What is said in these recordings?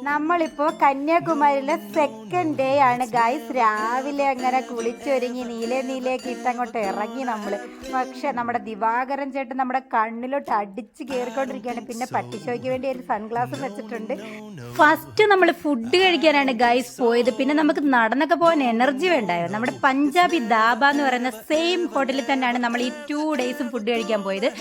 നമ്മളിപ്പോ കന്യാകുമാരിയിലെ second day ആണ് guys. രാവിലെ അങ്ങനെ കുളിച്ചൊരുങ്ങി നീലേക്ക് ഇട്ടങ്ങോട്ട് ഇറങ്ങി നമ്മള്. പക്ഷെ നമ്മുടെ ദിവാകരൻ ചേട്ടൻ നമ്മുടെ കണ്ണിലോട്ട് അടിച്ച് കയറിക്കൊണ്ടിരിക്കുകയാണ്. പിന്നെ പട്ടിഷോയ്ക്ക് വേണ്ടി ഒരു സൺഗ്ലാസ് വെച്ചിട്ടുണ്ട്. ഫസ്റ്റ് നമ്മൾ ഫുഡ് കഴിക്കാനാണ് ഗൈസ് പോയത്. പിന്നെ നമുക്ക് നടന്നൊക്കെ പോകാൻ എനർജി വേണ്ടായോ. നമ്മുടെ പഞ്ചാബി ദാബ എന്ന് പറയുന്ന സെയിം ഹോട്ടലിൽ തന്നെയാണ് നമ്മൾ ഈ 2 ഡേയ്സും ഫുഡ് കഴിക്കാൻ പോയത്.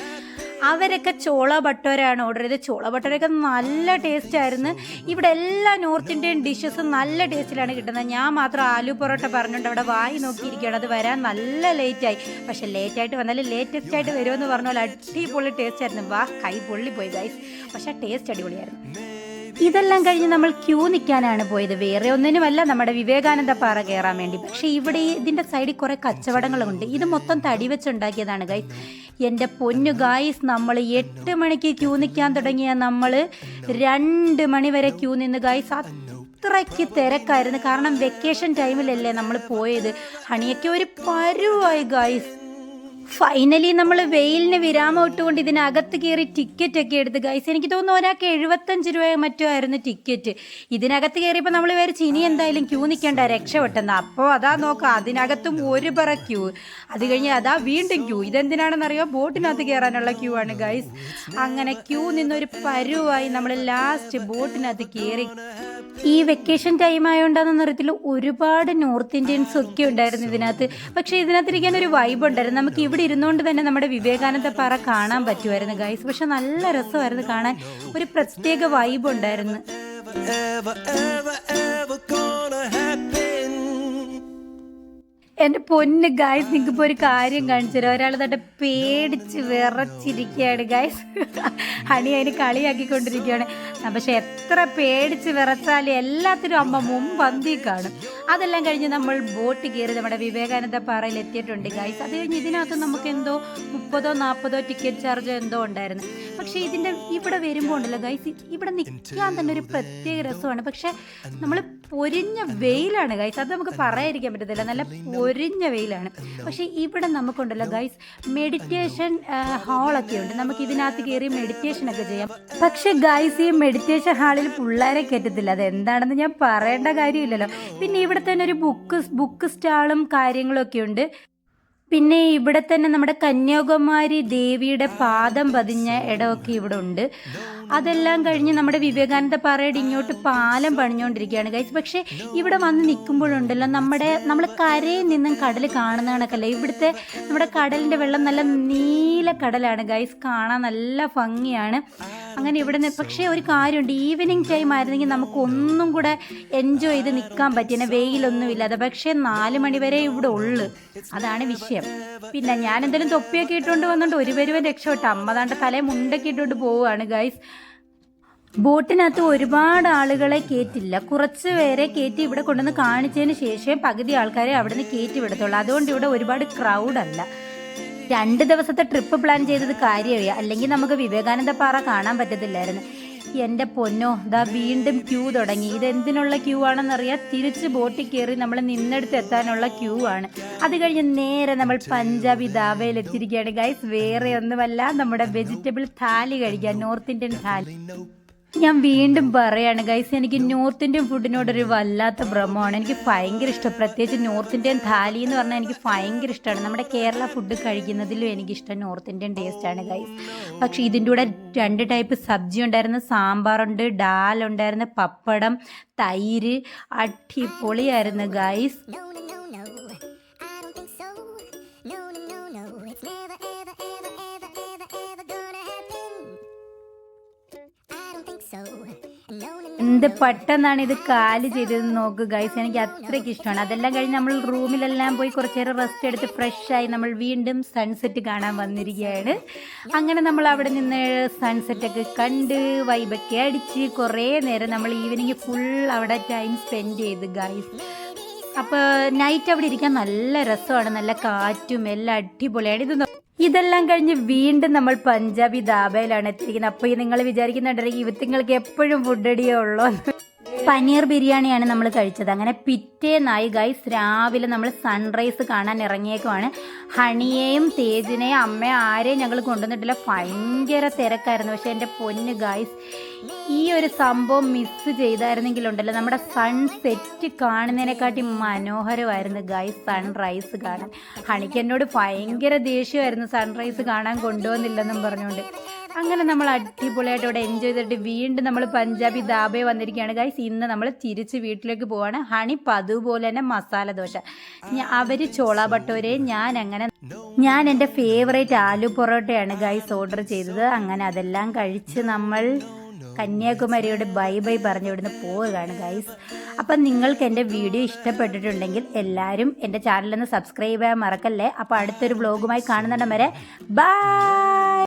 അവരൊക്കെ ചോള ഭട്ടോരയാണ് ഓർഡർ ചെയ്തത്. ചോള ഭട്ടോരൊക്കെ നല്ല ടേസ്റ്റ് ആയിരുന്നു. ഇവിടെ എല്ലാ നോർത്ത് ഇന്ത്യൻ ഡിഷസും നല്ല ടേസ്റ്റിലാണ് കിട്ടുന്നത്. ഞാൻ മാത്രം ആലു പൊറോട്ട പറഞ്ഞുകൊണ്ട് അവിടെ വായി നോക്കിയിരിക്കുകയാണ്. അത് വരാൻ നല്ല ലേറ്റായി. പക്ഷെ ലേറ്റായിട്ട് വന്നാലും ലേറ്റസ്റ്റ് ആയിട്ട് വരുമെന്ന് പറഞ്ഞ പോലെ അടിപൊളി ടേസ്റ്റ് ആയിരുന്നു. കൈ പൊള്ളിപ്പോയി ഗൈസ്. പക്ഷെ ടേസ്റ്റ് അടിപൊളിയായിരുന്നു. ഇതെല്ലാം കഴിഞ്ഞ് നമ്മൾ ക്യൂ നിൽക്കാനാണ് പോയത്. വേറെ ഒന്നിനുമല്ല, നമ്മുടെ വിവേകാനന്ദ പാറ കയറാൻ വേണ്ടി. പക്ഷെ ഇവിടെ ഇതിൻ്റെ സൈഡിൽ കുറേ കച്ചവടങ്ങളുണ്ട്. ഇത് മൊത്തം തടി വെച്ചുണ്ടാക്കിയതാണ് ഗൈസ്. എൻ്റെ പൊന്നു ഗൈസ്, നമ്മൾ 8 മണിക്ക് ക്യൂ നിൽക്കാൻ തുടങ്ങിയ നമ്മൾ 2 മണി വരെ ക്യൂ നിന്ന് ഗൈസ്. അത്രയ്ക്ക് തിരക്കായിരുന്നു. കാരണം വെക്കേഷൻ ടൈമിലല്ലേ നമ്മൾ പോയത്. ഹണിയൊക്കെ ഒരു പരുവായി ഗൈസ്. ഫൈനലി നമ്മൾ വെയിലിന് വിരാമം ഇട്ടുകൊണ്ട് ഇതിനകത്ത് കയറി ടിക്കറ്റ് ഒക്കെ എടുത്ത് ഗൈസ്. എനിക്ക് തോന്നുന്നു ഒരാൾക്ക് 75 രൂപയോ മറ്റോ ആയിരുന്നു ടിക്കറ്റ്. ഇതിനകത്ത് കയറിയപ്പോൾ നമ്മൾ വിചാരിച്ച് ഇനി എന്തായാലും ക്യൂ നിൽക്കേണ്ട, രക്ഷപ്പെട്ടെന്ന്. അപ്പോൾ അതാ നോക്കാം, അതിനകത്തും ഒരു പറ ക്യൂ. അത് കഴിഞ്ഞ് അതാ വീണ്ടും ക്യൂ. ഇതെന്തിനാണെന്നറിയോ, ബോട്ടിനകത്ത് കയറാനുള്ള ക്യൂ ആണ് ഗൈസ്. അങ്ങനെ ക്യൂ നിന്നൊരു പരുവായി നമ്മൾ ലാസ്റ്റ് ബോട്ടിനകത്ത് കയറി. ഈ വെക്കേഷൻ ടൈം ആയതുകൊണ്ടാണെന്ന് അറിയത്തില്ല, ഒരുപാട് നോർത്ത് ഇന്ത്യൻസ് ഒക്കെ ഉണ്ടായിരുന്നു ഇതിനകത്ത്. പക്ഷേ ഇതിനകത്തിരിക്കാൻ ഒരു വൈബ് ഉണ്ടായിരുന്നു. നമുക്ക് ഇവിടെ ഇരുന്നുകൊണ്ട് തന്നെ നമ്മുടെ വിവേകാനന്ദ പാറ കാണാൻ പറ്റുമായിരുന്നു ഗൈസ്. പക്ഷെ നല്ല രസമായിരുന്നു കാണാൻ. ഒരു പ്രത്യേക വൈബ് ഉണ്ടായിരുന്നു. എൻ്റെ പൊന്ന് ഗൈസ്, നിങ്ങൾക്കിപ്പോൾ ഒരു കാര്യം കാണിച്ചു തരാം. ഒരാൾ തന്നെ പേടിച്ച് വിറച്ചിരിക്കുകയാണ് ഗൈസ്. ഹണി അതിന് കളിയാക്കിക്കൊണ്ടിരിക്കുകയാണ്. പക്ഷെ എത്ര പേടിച്ച് വിറച്ചാലും എല്ലാത്തിനും അമ്മ മുമ്പന്തി കാണും. അതെല്ലാം കഴിഞ്ഞ് നമ്മൾ ബോട്ട് കയറി നമ്മുടെ വിവേകാനന്ദ പാറയിൽ എത്തിയിട്ടുണ്ട് ഗൈസ്. അത് കഴിഞ്ഞ് ഇതിനകത്ത് നമുക്ക് എന്തോ 30-40 ടിക്കറ്റ് ചാർജോ എന്തോ ഉണ്ടായിരുന്നു. പക്ഷേ ഇവിടെ വരുമ്പോൾ ഉണ്ടല്ലോ ഗൈസ്, ഇവിടെ നിൽക്കാൻ തന്നെ ഒരു പ്രത്യേക രസമാണ്. പക്ഷെ നമ്മൾ പൊരിഞ്ഞ വെയിലാണ് ഗൈസ്. അത് നമുക്ക് പറയാതിരിക്കാൻ പറ്റത്തില്ല. നല്ല പൊരിഞ്ഞ വെയിലാണ്. പക്ഷേ ഇവിടെ നമുക്കുണ്ടല്ലോ ഗൈസ്, മെഡിറ്റേഷൻ ഹാളൊക്കെ ഉണ്ട്. നമുക്ക് ഇതിനകത്ത് കയറി മെഡിറ്റേഷനൊക്കെ ചെയ്യാം. പക്ഷെ ഗൈസ്, ഈ മെഡിറ്റേഷൻ ഹാളിൽ പിള്ളേരെ കയറ്റത്തില്ല. അത് എന്താണെന്ന് ഞാൻ പറയേണ്ട കാര്യമില്ലല്ലോ. പിന്നെ ഇവിടെ തന്നെ ഒരു ബുക്ക് സ്റ്റാളും കാര്യങ്ങളൊക്കെ ഉണ്ട്. പിന്നെ ഇവിടെ തന്നെ നമ്മുടെ കന്യാകുമാരി ദേവിയുടെ പാദം പതിഞ്ഞ ഇടമൊക്കെ ഇവിടെ ഉണ്ട്. അതെല്ലാം കഴിഞ്ഞ് നമ്മുടെ വിവേകാനന്ദ പാറയുടെ ഇങ്ങോട്ട് പാലം പണിഞ്ഞുകൊണ്ടിരിക്കുകയാണ് ഗൈസ്. പക്ഷേ ഇവിടെ വന്ന് നിൽക്കുമ്പോഴുണ്ടല്ലോ, നമ്മൾ കരയിൽ നിന്നും കടൽ കാണുന്ന കണക്കല്ല. ഇവിടുത്തെ നമ്മുടെ കടലിൻ്റെ വെള്ളം നല്ല നീല കടലാണ് ഗൈസ്. കാണാൻ നല്ല ഭംഗിയാണ്. അങ്ങനെ ഇവിടെ നിന്ന് പക്ഷേ ഒരു കാര്യമുണ്ട്, ഈവനിങ് ടൈം ആയിരുന്നെങ്കിൽ നമുക്ക് ഒന്നും കൂടെ എൻജോയ് ചെയ്ത് നിൽക്കാൻ പറ്റിയ വെയിലൊന്നും ഇല്ലാതെ. പക്ഷേ 4 മണി വരെ ഇവിടെ ഉള്ളു. അതാണ് വിഷയം. പിന്നെ ഞാൻ എന്തായാലും തൊപ്പിയൊക്കെ ഇട്ടുകൊണ്ട് വന്നുകൊണ്ട് ഒരു വരുവൻ രക്ഷപ്പെട്ടു. അമ്മ താണ്ട തലേ മുണ്ടൊക്കെ ഇട്ടുകൊണ്ട് പോവുകയാണ് ഗൈസ്. ബോട്ടിനകത്ത് ഒരുപാട് ആളുകളെ കയറ്റില്ല. കുറച്ച് പേരെ കയറ്റി ഇവിടെ കൊണ്ടുവന്ന് കാണിച്ചതിന് ശേഷം പകുതി ആൾക്കാരെ അവിടെ നിന്ന് കയറ്റി വിടത്തുള്ളൂ. അതുകൊണ്ട് ഇവിടെ ഒരുപാട് ക്രൗഡല്ല. 2 ദിവസത്തെ ട്രിപ്പ് പ്ലാൻ ചെയ്തത് കാര്യമായി. അല്ലെങ്കിൽ നമുക്ക് വിവേകാനന്ദ പാറ കാണാൻ പറ്റത്തില്ലായിരുന്നു. എൻ്റെ പൊന്നോ, ദാ വീണ്ടും ക്യൂ തുടങ്ങി. ഇതെന്തിനുള്ള ക്യൂ ആണെന്നറിയാം. തിരിച്ച് ബോട്ടിൽ കയറി നമ്മൾ നിന്നെടുത്ത് എത്താനുള്ള ക്യൂ ആണ്. അത് കഴിഞ്ഞ് നേരെ നമ്മൾ പഞ്ചാബി ദാബയിൽ എത്തിയിരിക്കുകയാണ് ഗൈസ്. വേറെ ഒന്നുമല്ല, നമ്മുടെ വെജിറ്റബിൾ താലി കഴിക്കാൻ, നോർത്ത് ഇന്ത്യൻ താലി. ഞാൻ വീണ്ടും പറയാണ് ഗൈസ്, എനിക്ക് നോർത്ത് ഇന്ത്യൻ ഫുഡിനോടൊരു വല്ലാത്ത ഭ്രമമാണ്. എനിക്ക് ഭയങ്കര ഇഷ്ടം. പ്രത്യേകിച്ച് നോർത്ത് ഇന്ത്യൻ താലി എന്ന് പറഞ്ഞാൽ എനിക്ക് ഭയങ്കര ഇഷ്ടമാണ്. നമ്മുടെ കേരള ഫുഡ് കഴിക്കുന്നതിലും എനിക്കിഷ്ടം നോർത്ത് ഇന്ത്യൻ ടേസ്റ്റാണ് ഗൈസ്. പക്ഷേ ഇതിൻ്റെ കൂടെ 2 ടൈപ്പ് സബ്ജി ഉണ്ടായിരുന്നു. സാമ്പാറുണ്ട്, ഡാൽ ഉണ്ടായിരുന്നു, പപ്പടം, തൈര്. അടിപൊളിയായിരുന്നു ഗൈസ്. എന്ത് പെട്ടെന്നാണ് ഇത് കാല് ചെയ്തതെന്ന് നോക്ക് ഗൈസ്. എനിക്ക് അത്രയ്ക്ക് ഇഷ്ടമാണ്. അതെല്ലാം കഴിഞ്ഞ് നമ്മൾ റൂമിലെല്ലാം പോയി കുറച്ച് നേരം റെസ്റ്റ് എടുത്ത് ഫ്രഷായി നമ്മൾ വീണ്ടും സൺസെറ്റ് കാണാൻ വന്നിരിക്കുകയാണ്. അങ്ങനെ നമ്മൾ അവിടെ നിന്ന് സൺസെറ്റൊക്കെ കണ്ട് വൈബൊക്കെ അടിച്ച് കുറേ നേരം നമ്മൾ ഈവനിങ് ഫുൾ അവിടെ ടൈം സ്പെൻഡ് ചെയ്ത് ഗൈസ്. അപ്പോൾ നൈറ്റ് അവിടെ ഇരിക്കാൻ നല്ല രസമാണ്. നല്ല കാറ്റും എല്ലാം അടിപൊളിയാണ്. ഇതെല്ലാം കഴിഞ്ഞ് വീണ്ടും നമ്മൾ പഞ്ചാബി ദാബയിലാണ് എത്തിയിരിക്കുന്നത്. അപ്പോൾ നിങ്ങൾ വിചാരിക്കുന്നുണ്ടെങ്കിൽ ഇവത്തിങ്ങൾക്ക് എപ്പോഴും ഫുഡ് അടിയേ ഉള്ളൂ. പനീർ ബിരിയാണിയാണ് നമ്മൾ കഴിച്ചത്. അങ്ങനെ പിറ്റേന്നായി ഗൈസ് രാവിലെ നമ്മൾ സൺറൈസ് കാണാൻ ഇറങ്ങിയേക്കുവാണ്. ഹണിയെയും തേജിനെയും അമ്മ ആരെയും ഞങ്ങൾ കൊണ്ടുവന്നിട്ടില്ല, ഭയങ്കര തിരക്കായിരുന്നു. പക്ഷെ എൻ്റെ പൊന്ന് ഗൈസ്, ഈ ഒരു സംഭവം മിസ് ചെയ്തായിരുന്നെങ്കിലുണ്ടല്ലോ നമ്മുടെ സൺസെറ്റ് കാണുന്നതിനെക്കാട്ടി മനോഹരമായിരുന്നു ഗൈസ് സൺറൈസ് കാണാൻ. ഹണിക്ക് എന്നോട് ഭയങ്കര ദേഷ്യമായിരുന്നു സൺറൈസ് കാണാൻ കൊണ്ടുവന്നില്ലെന്നും പറഞ്ഞുകൊണ്ട്. അങ്ങനെ നമ്മൾ അടിപൊളിയായിട്ട് ഇവിടെ എൻജോയ് ചെയ്തിട്ട് വീണ്ടും നമ്മൾ പഞ്ചാബി ധാബയെ വന്നിരിക്കുകയാണ് ഗൈസ്. ഇന്ന് നമ്മൾ തിരിച്ച് വീട്ടിലേക്ക് പോവാണ്. ഹണി പതുപോലെ തന്നെ മസാല ദോശ, അവർ ചോള ഭട്ടൂരെ, ഞാൻ എൻ്റെ ഫേവറേറ്റ് ആലു പൊറോട്ടയാണ് ഗൈസ് ഓർഡർ ചെയ്തത്. അങ്ങനെ അതെല്ലാം കഴിച്ച് നമ്മൾ കന്യാകുമാരിയോട് ബൈ ബൈ പറഞ്ഞു ഇവിടുന്ന് പോവുകയാണ് ഗൈസ്. അപ്പം നിങ്ങൾക്ക് എൻ്റെ വീഡിയോ ഇഷ്ടപ്പെട്ടിട്ടുണ്ടെങ്കിൽ എല്ലാവരും എൻ്റെ ചാനലൊന്ന് സബ്സ്ക്രൈബ് ചെയ്യാൻ മറക്കല്ലേ. അപ്പോൾ അടുത്തൊരു വ്ലോഗുമായി കാണുന്നിടം വരെ ബൈ.